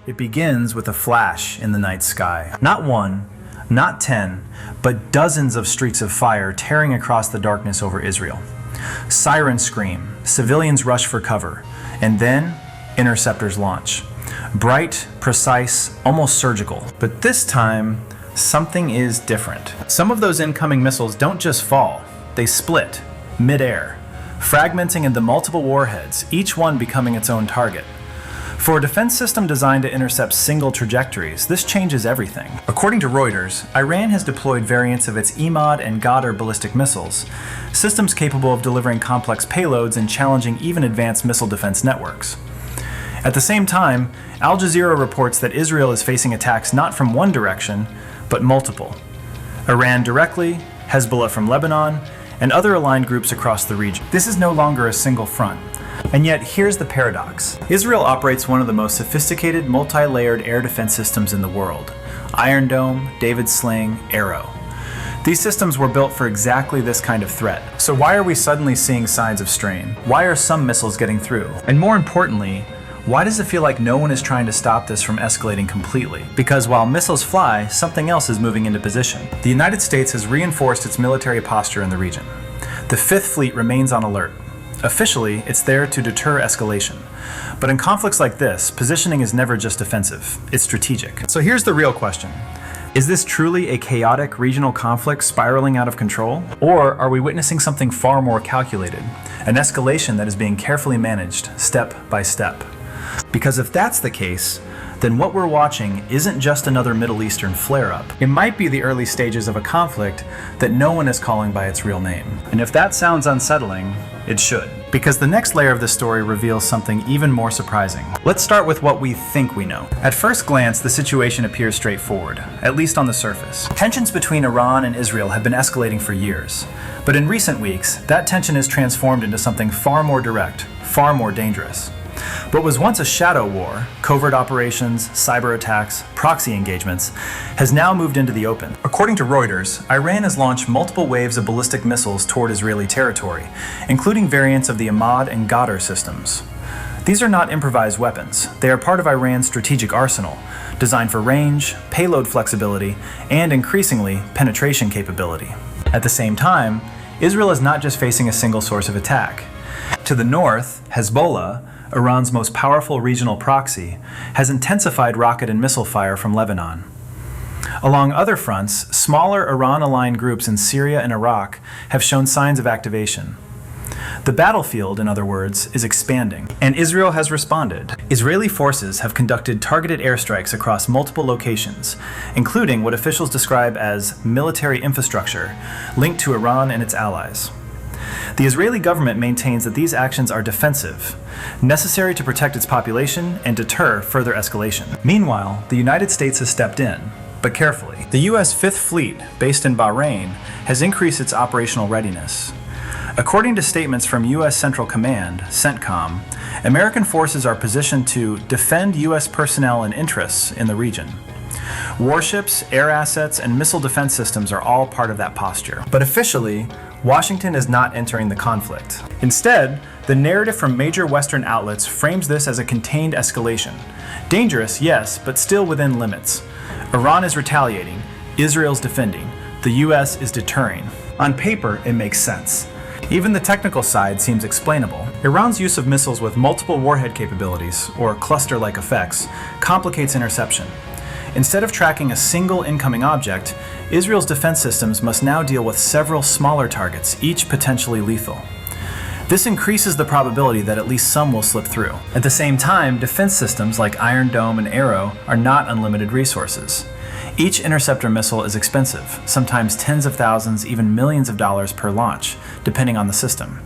It begins with a flash in the night sky. Not one, not 10, but dozens of streaks of fire tearing across the darkness over Israel. Sirens scream, civilians rush for cover, and then interceptors launch. Bright, precise, almost surgical. But this time, something is different. Some of those incoming missiles don't just fall, they split, mid-air, fragmenting into multiple warheads, each one becoming its own target. For a defense system designed to intercept single trajectories, this changes everything. According to Reuters, Iran has deployed variants of its Emad and Ghadr ballistic missiles, systems capable of delivering complex payloads and challenging even advanced missile defense networks. At the same time, Al Jazeera reports that Israel is facing attacks not from one direction, but multiple. Iran directly, Hezbollah from Lebanon, and other aligned groups across the region. This is no longer a single front. And yet, here's the paradox. Israel operates one of the most sophisticated, multi-layered air defense systems in the world. Iron Dome, David's Sling, Arrow. These systems were built for exactly this kind of threat. So why are we suddenly seeing signs of strain? Why are some missiles getting through? And more importantly, why does it feel like no one is trying to stop this from escalating completely? Because while missiles fly, something else is moving into position. The United States has reinforced its military posture in the region. The Fifth Fleet remains on alert. Officially, it's there to deter escalation. But in conflicts like this, positioning is never just defensive, it's strategic. So here's the real question. Is this truly a chaotic regional conflict spiraling out of control? Or are we witnessing something far more calculated, an escalation that is being carefully managed, step by step? Because if that's the case, then what we're watching isn't just another Middle Eastern flare-up. It might be the early stages of a conflict that no one is calling by its real name. And if that sounds unsettling, it should. Because the next layer of the story reveals something even more surprising. Let's start with what we think we know. At first glance, the situation appears straightforward, at least on the surface. Tensions between Iran and Israel have been escalating for years. But in recent weeks, that tension has transformed into something far more direct, far more dangerous. What was once a shadow war, covert operations, cyber attacks, proxy engagements, has now moved into the open. According to Reuters, Iran has launched multiple waves of ballistic missiles toward Israeli territory, including variants of the Emad and Ghadr systems. These are not improvised weapons. They are part of Iran's strategic arsenal, designed for range, payload flexibility, and increasingly, penetration capability. At the same time, Israel is not just facing a single source of attack. To the north, Hezbollah, Iran's most powerful regional proxy, has intensified rocket and missile fire from Lebanon. Along other fronts, smaller Iran-aligned groups in Syria and Iraq have shown signs of activation. The battlefield, in other words, is expanding, and Israel has responded. Israeli forces have conducted targeted airstrikes across multiple locations, including what officials describe as military infrastructure linked to Iran and its allies. The Israeli government maintains that these actions are defensive, necessary to protect its population and deter further escalation. Meanwhile, the United States has stepped in, but carefully. The U.S. Fifth Fleet, based in Bahrain, has increased its operational readiness. According to statements from U.S. Central Command, CENTCOM, American forces are positioned to defend U.S. personnel and interests in the region. Warships, air assets, and missile defense systems are all part of that posture. But officially, Washington is not entering the conflict. Instead, the narrative from major Western outlets frames this as a contained escalation. Dangerous, yes, but still within limits. Iran is retaliating, Israel's defending, the US is deterring. On paper, it makes sense. Even the technical side seems explainable. Iran's use of missiles with multiple warhead capabilities, or cluster-like effects, complicates interception. Instead of tracking a single incoming object, Israel's defense systems must now deal with several smaller targets, each potentially lethal. This increases the probability that at least some will slip through. At the same time, defense systems like Iron Dome and Arrow are not unlimited resources. Each interceptor missile is expensive, sometimes tens of thousands, even millions of dollars per launch, depending on the system.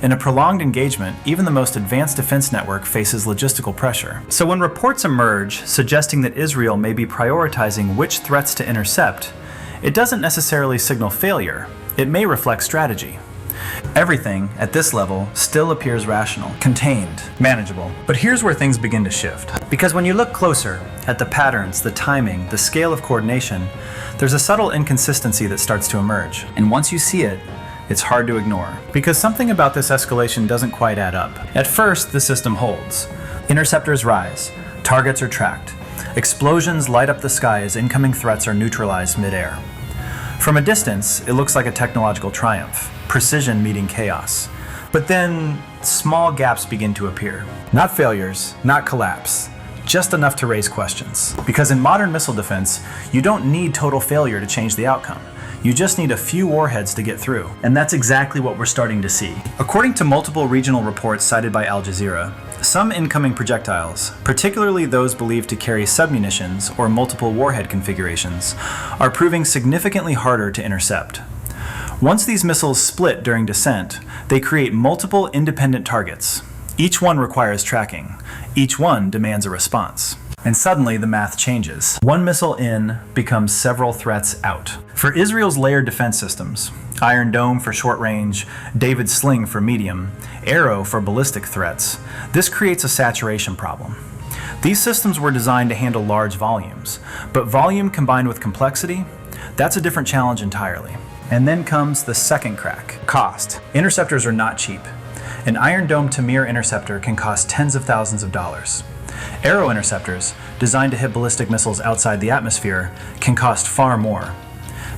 In a prolonged engagement, even the most advanced defense network faces logistical pressure. So when reports emerge suggesting that Israel may be prioritizing which threats to intercept, it doesn't necessarily signal failure. It may reflect strategy. Everything, at this level, still appears rational, contained, manageable. But here's where things begin to shift. Because when you look closer at the patterns, the timing, the scale of coordination, there's a subtle inconsistency that starts to emerge. And once you see it, it's hard to ignore. Because something about this escalation doesn't quite add up. At first, the system holds. Interceptors rise. Targets are tracked. Explosions light up the sky as incoming threats are neutralized mid-air. From a distance, it looks like a technological triumph, precision meeting chaos. But then, small gaps begin to appear. Not failures, not collapse, just enough to raise questions. Because in modern missile defense, you don't need total failure to change the outcome. You just need a few warheads to get through. And that's exactly what we're starting to see. According to multiple regional reports cited by Al Jazeera, some incoming projectiles, particularly those believed to carry submunitions or multiple warhead configurations, are proving significantly harder to intercept. Once these missiles split during descent, they create multiple independent targets. Each one requires tracking. Each one demands a response. And suddenly the math changes. One missile in becomes several threats out. For Israel's layered defense systems, Iron Dome for short range, David's Sling for medium, Arrow for ballistic threats, this creates a saturation problem. These systems were designed to handle large volumes, but volume combined with complexity, that's a different challenge entirely. And then comes the second crack, cost. Interceptors are not cheap. An Iron Dome Tamir interceptor can cost tens of thousands of dollars. Arrow interceptors, designed to hit ballistic missiles outside the atmosphere, can cost far more.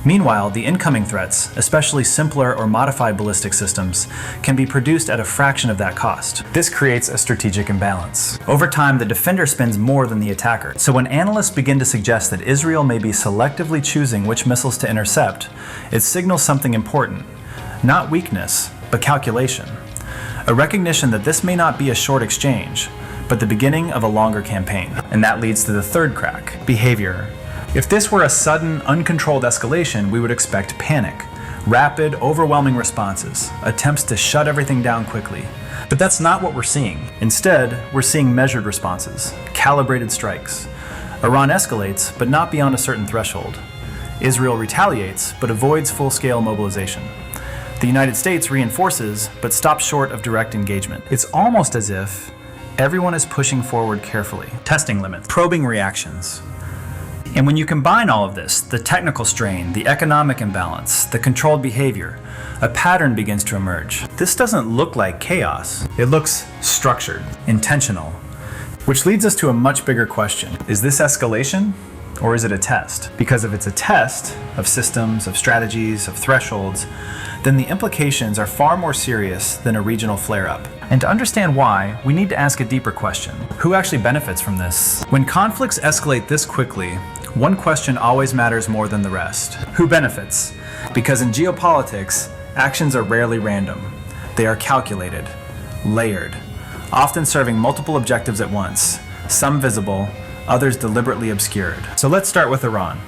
Meanwhile, the incoming threats, especially simpler or modified ballistic systems, can be produced at a fraction of that cost. This creates a strategic imbalance. Over time, the defender spends more than the attacker. So when analysts begin to suggest that Israel may be selectively choosing which missiles to intercept, it signals something important. Not weakness, but calculation. A recognition that this may not be a short exchange, but the beginning of a longer campaign. And that leads to the third crack, behavior. If this were a sudden, uncontrolled escalation, we would expect panic, rapid, overwhelming responses, attempts to shut everything down quickly. But that's not what we're seeing. Instead, we're seeing measured responses, calibrated strikes. Iran escalates, but not beyond a certain threshold. Israel retaliates, but avoids full-scale mobilization. The United States reinforces, but stops short of direct engagement. It's almost as if everyone is pushing forward carefully, testing limits, probing reactions. And when you combine all of this, the technical strain, the economic imbalance, the controlled behavior, a pattern begins to emerge. This doesn't look like chaos. It looks structured, intentional, which leads us to a much bigger question. Is this escalation, or is it a test? Because if it's a test of systems, of strategies, of thresholds, then the implications are far more serious than a regional flare-up. And to understand why, we need to ask a deeper question. Who actually benefits from this? When conflicts escalate this quickly, one question always matters more than the rest. Who benefits? Because in geopolitics, actions are rarely random. They are calculated, layered, often serving multiple objectives at once, some visible, others deliberately obscured. So let's start with Iran.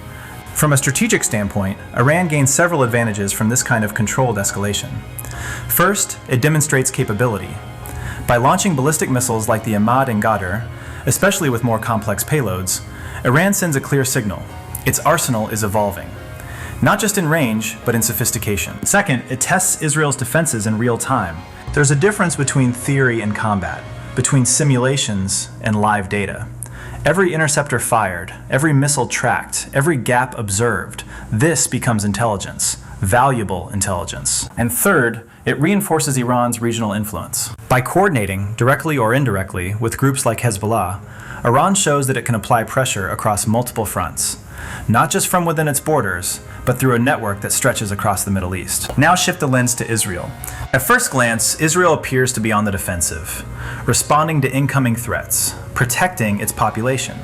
From a strategic standpoint, Iran gains several advantages from this kind of controlled escalation. First, it demonstrates capability. By launching ballistic missiles like the Emad and Ghadr, especially with more complex payloads, Iran sends a clear signal. Its arsenal is evolving. Not just in range, but in sophistication. Second, it tests Israel's defenses in real time. There's a difference between theory and combat, between simulations and live data. Every interceptor fired, every missile tracked, every gap observed, this becomes intelligence, valuable intelligence. And third, it reinforces Iran's regional influence. By coordinating, directly or indirectly, with groups like Hezbollah, Iran shows that it can apply pressure across multiple fronts, not just from within its borders, but through a network that stretches across the Middle East. Now shift the lens to Israel. At first glance, Israel appears to be on the defensive, responding to incoming threats, protecting its population.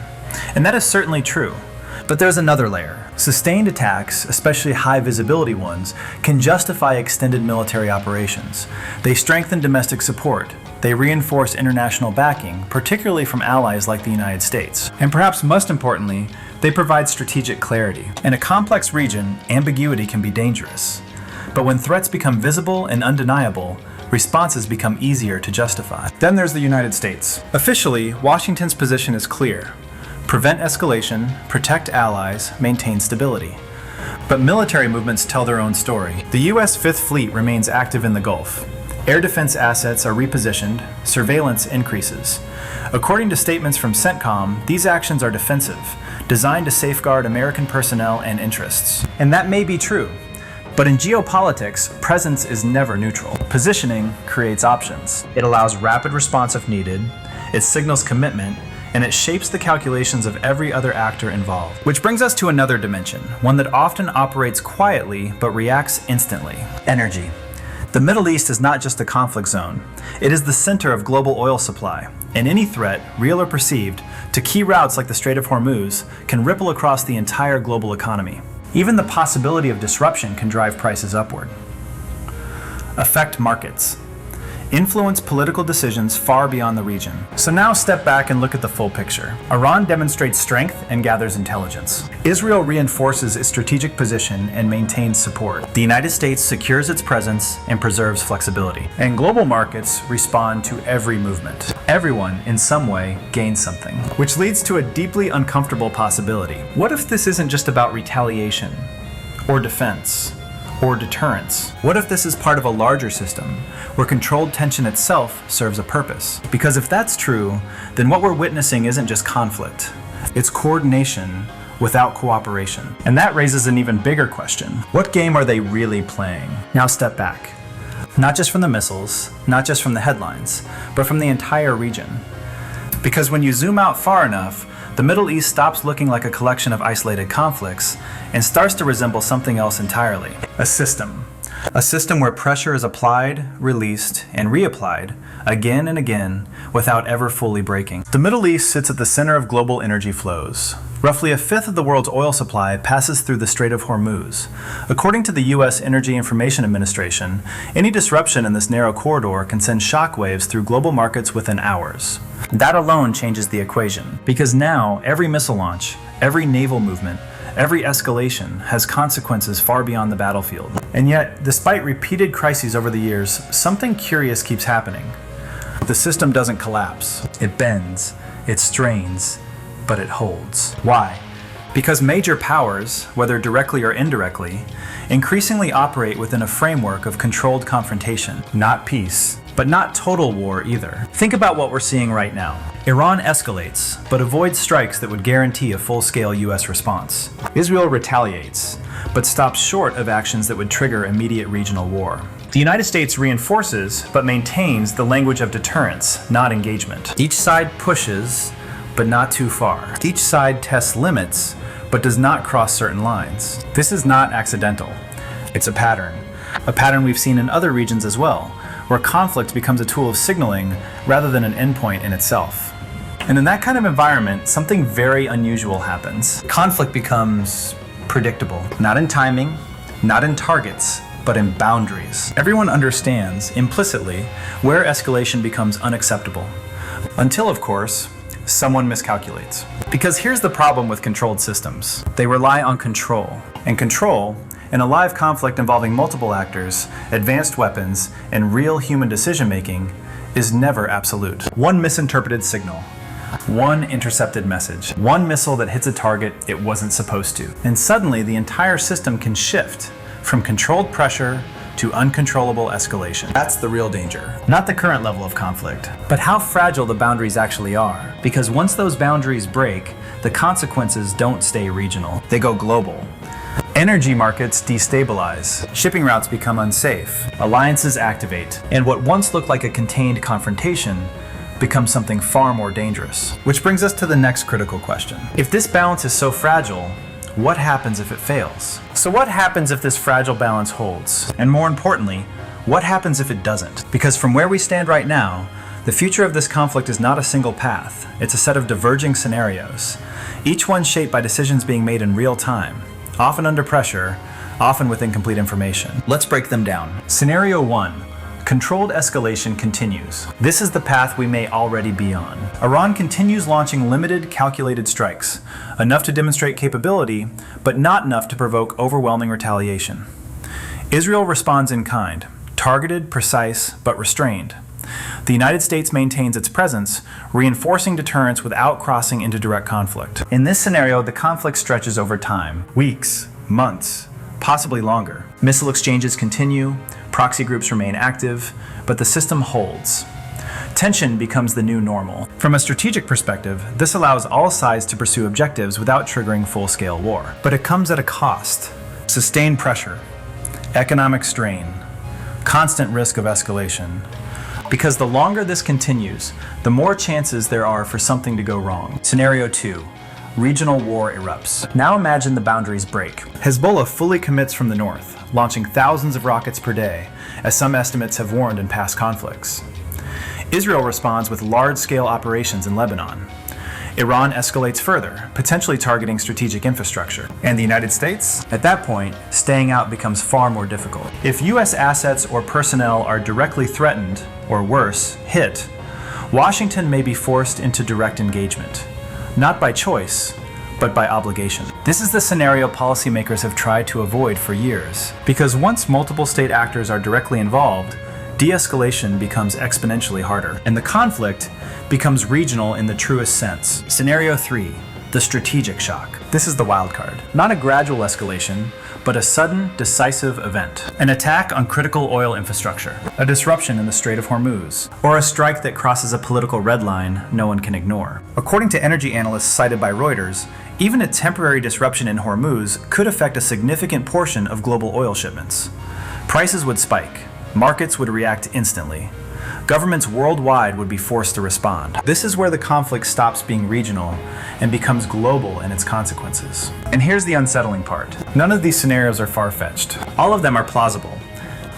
And that is certainly true. But there's another layer. Sustained attacks, especially high visibility ones, can justify extended military operations. They strengthen domestic support. They reinforce international backing, particularly from allies like the United States. And perhaps most importantly, they provide strategic clarity. In a complex region, ambiguity can be dangerous. But when threats become visible and undeniable, responses become easier to justify. Then there's the United States. Officially, Washington's position is clear. Prevent escalation, protect allies, maintain stability. But military movements tell their own story. The U.S. Fifth Fleet remains active in the Gulf. Air defense assets are repositioned, surveillance increases. According to statements from CENTCOM, these actions are defensive, designed to safeguard American personnel and interests. And that may be true. But in geopolitics, presence is never neutral. Positioning creates options. It allows rapid response if needed, it signals commitment, and it shapes the calculations of every other actor involved. Which brings us to another dimension, one that often operates quietly but reacts instantly: energy. The Middle East is not just a conflict zone. It is the center of global oil supply, and any threat, real or perceived, to key routes like the Strait of Hormuz can ripple across the entire global economy. Even the possibility of disruption can drive prices upward. Affect markets. Influence political decisions far beyond the region. So now step back and look at the full picture. Iran demonstrates strength and gathers intelligence. Israel reinforces its strategic position and maintains support. The United States secures its presence and preserves flexibility. And global markets respond to every movement. Everyone, in some way, gains something. Which leads to a deeply uncomfortable possibility. What if this isn't just about retaliation, or defense, or deterrence? What if this is part of a larger system, where controlled tension itself serves a purpose? Because if that's true, then what we're witnessing isn't just conflict, it's coordination without cooperation. And that raises an even bigger question. What game are they really playing? Now step back. Not just from the missiles, not just from the headlines, but from the entire region. Because when you zoom out far enough, the Middle East stops looking like a collection of isolated conflicts and starts to resemble something else entirely. A system. A system where pressure is applied, released, and reapplied again and again without ever fully breaking. The Middle East sits at the center of global energy flows. Roughly a fifth of the world's oil supply passes through the Strait of Hormuz. According to the U.S. Energy Information Administration, any disruption in this narrow corridor can send shockwaves through global markets within hours. That alone changes the equation, because now every missile launch, every naval movement, every escalation has consequences far beyond the battlefield. And yet, despite repeated crises over the years, something curious keeps happening. The system doesn't collapse. It bends, it strains, but it holds. Why? Because major powers, whether directly or indirectly, increasingly operate within a framework of controlled confrontation, not peace, but not total war either. Think about what we're seeing right now. Iran escalates, but avoids strikes that would guarantee a full-scale US response. Israel retaliates, but stops short of actions that would trigger immediate regional war. The United States reinforces, but maintains the language of deterrence, not engagement. Each side pushes, but not too far. Each side tests limits, but does not cross certain lines. This is not accidental. It's a pattern we've seen in other regions as well, where conflict becomes a tool of signaling rather than an endpoint in itself. And in that kind of environment, something very unusual happens. Conflict becomes predictable, not in timing, not in targets, but in boundaries. Everyone understands, implicitly, where escalation becomes unacceptable. Until, of course, someone miscalculates. Because here's the problem with controlled systems. They rely on control. And control, in a live conflict involving multiple actors, advanced weapons, and real human decision-making, is never absolute. One misinterpreted signal, one intercepted message, one missile that hits a target it wasn't supposed to. And suddenly the entire system can shift from controlled pressure to uncontrollable escalation. That's the real danger. Not the current level of conflict, but how fragile the boundaries actually are. Because once those boundaries break, the consequences don't stay regional. They go global. Energy markets destabilize, shipping routes become unsafe, alliances activate, and what once looked like a contained confrontation becomes something far more dangerous. Which brings us to the next critical question. If this balance is so fragile, what happens if it fails? So what happens if this fragile balance holds? And more importantly, what happens if it doesn't? Because from where we stand right now, the future of this conflict is not a single path. It's a set of diverging scenarios, each one shaped by decisions being made in real time, often under pressure, often with incomplete information. Let's break them down. Scenario 1. Controlled escalation continues. This is the path we may already be on. Iran continues launching limited, calculated strikes, enough to demonstrate capability, but not enough to provoke overwhelming retaliation. Israel responds in kind, targeted, precise, but restrained. The United States maintains its presence, reinforcing deterrence without crossing into direct conflict. In this scenario, the conflict stretches over time, weeks, months, possibly longer. Missile exchanges continue, proxy groups remain active, but the system holds. Tension becomes the new normal. From a strategic perspective, this allows all sides to pursue objectives without triggering full-scale war. But it comes at a cost. Sustained pressure, economic strain, constant risk of escalation, Because the longer this continues, the more chances there are for something to go wrong. Scenario 2. Regional war erupts. Now imagine the boundaries break. Hezbollah fully commits from the north, launching thousands of rockets per day, as some estimates have warned in past conflicts. Israel responds with large-scale operations in Lebanon. Iran escalates further, potentially targeting strategic infrastructure. And the United States? At that point, staying out becomes far more difficult. If US assets or personnel are directly threatened, or worse, hit, Washington may be forced into direct engagement. Not by choice, but by obligation. This is the scenario policymakers have tried to avoid for years. Because once multiple state actors are directly involved, de-escalation becomes exponentially harder, and the conflict becomes regional in the truest sense. Scenario 3, the strategic shock. This is the wild card. Not a gradual escalation, but a sudden, decisive event. An attack on critical oil infrastructure, a disruption in the Strait of Hormuz, or a strike that crosses a political red line no one can ignore. According to energy analysts cited by Reuters, even a temporary disruption in Hormuz could affect a significant portion of global oil shipments. Prices would spike. Markets would react instantly. Governments worldwide would be forced to respond. This is where the conflict stops being regional and becomes global in its consequences. And here's the unsettling part. None of these scenarios are far-fetched. All of them are plausible.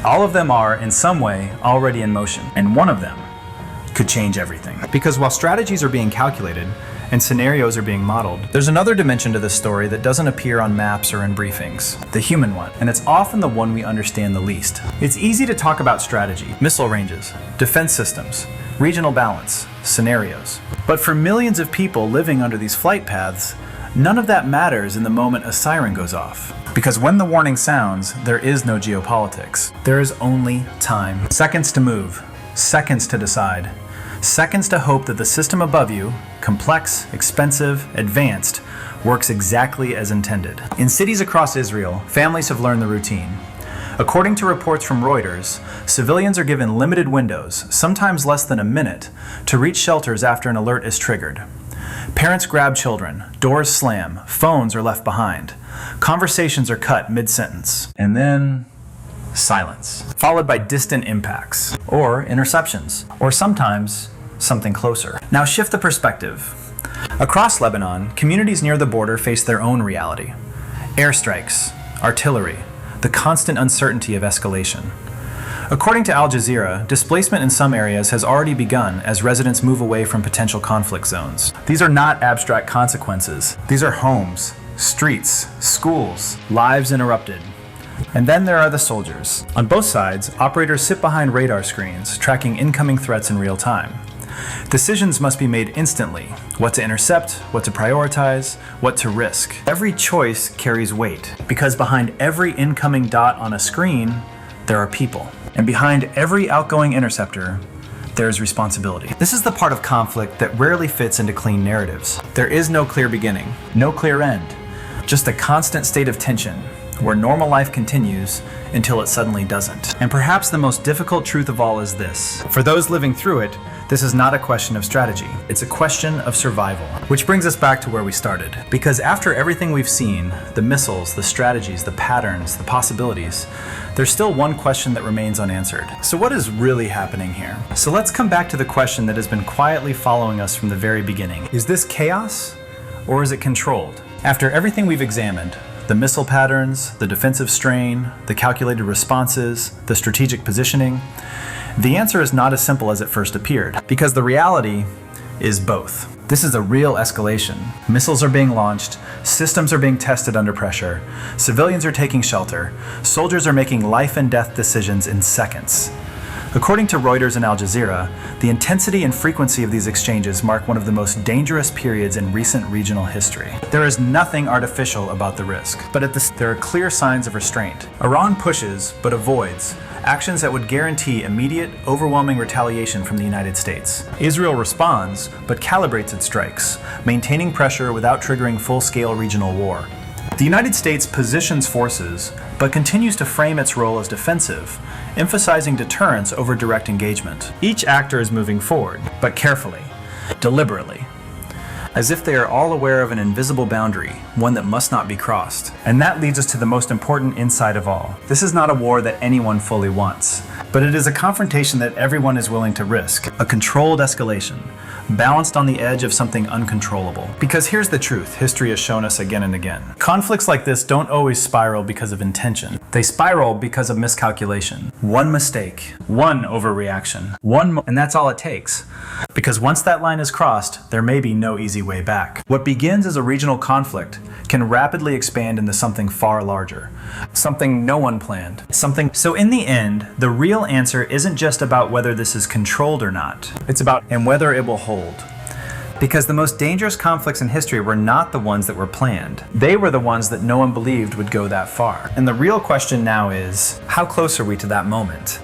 All of them are, in some way, already in motion. And one of them could change everything. Because while strategies are being calculated, and scenarios are being modeled, there's another dimension to this story that doesn't appear on maps or in briefings, the human one, and it's often the one we understand the least. It's easy to talk about strategy, missile ranges, defense systems, regional balance, scenarios. But for millions of people living under these flight paths, none of that matters in the moment a siren goes off. Because when the warning sounds, there is no geopolitics. There is only time. Seconds to move, seconds to decide, seconds to hope that the system above you, complex, expensive, advanced, works exactly as intended. In cities across Israel, families have learned the routine. According to reports from Reuters, civilians are given limited windows, sometimes less than a minute, to reach shelters after an alert is triggered. Parents grab children, doors slam, phones are left behind, conversations are cut mid-sentence, and then silence, followed by distant impacts, or interceptions, or sometimes something closer. Now shift the perspective. Across Lebanon, communities near the border face their own reality. Airstrikes, artillery, the constant uncertainty of escalation. According to Al Jazeera, displacement in some areas has already begun as residents move away from potential conflict zones. These are not abstract consequences. These are homes, streets, schools, lives interrupted. And then there are the soldiers. On both sides, operators sit behind radar screens, tracking incoming threats in real time. Decisions must be made instantly. What to intercept, what to prioritize, what to risk. Every choice carries weight, because behind every incoming dot on a screen, there are people. And behind every outgoing interceptor, there's responsibility. This is the part of conflict that rarely fits into clean narratives. There is no clear beginning, no clear end, just a constant state of tension, where normal life continues until it suddenly doesn't. And perhaps the most difficult truth of all is this. For those living through it, this is not a question of strategy. It's a question of survival. Which brings us back to where we started. Because after everything we've seen, the missiles, the strategies, the patterns, the possibilities, there's still one question that remains unanswered. So what is really happening here? So let's come back to the question that has been quietly following us from the very beginning. Is this chaos, or is it controlled? After everything we've examined, the missile patterns, the defensive strain, the calculated responses, the strategic positioning, the answer is not as simple as it first appeared, because the reality is both. This is a real escalation. Missiles are being launched, systems are being tested under pressure, civilians are taking shelter, soldiers are making life and death decisions in seconds. According to Reuters and Al Jazeera, the intensity and frequency of these exchanges mark one of the most dangerous periods in recent regional history. There is nothing artificial about the risk, but there are clear signs of restraint. Iran pushes, but avoids, actions that would guarantee immediate, overwhelming retaliation from the United States. Israel responds, but calibrates its strikes, maintaining pressure without triggering full-scale regional war. The United States positions forces, but continues to frame its role as defensive, emphasizing deterrence over direct engagement. Each actor is moving forward, but carefully, deliberately, as if they are all aware of an invisible boundary, one that must not be crossed. And that leads us to the most important insight of all. This is not a war that anyone fully wants. But it is a confrontation that everyone is willing to risk, a controlled escalation, balanced on the edge of something uncontrollable. Because here's the truth, history has shown us again and again. Conflicts like this don't always spiral because of intention. They spiral because of miscalculation. One mistake, one overreaction, and that's all it takes. Because once that line is crossed, there may be no easy way back. What begins as a regional conflict can rapidly expand into something far larger. Something no one planned. So in the end, the real answer isn't just about whether this is controlled or not. It's about and whether it will hold. Because the most dangerous conflicts in history were not the ones that were planned. They were the ones that no one believed would go that far. And the real question now is, how close are we to that moment?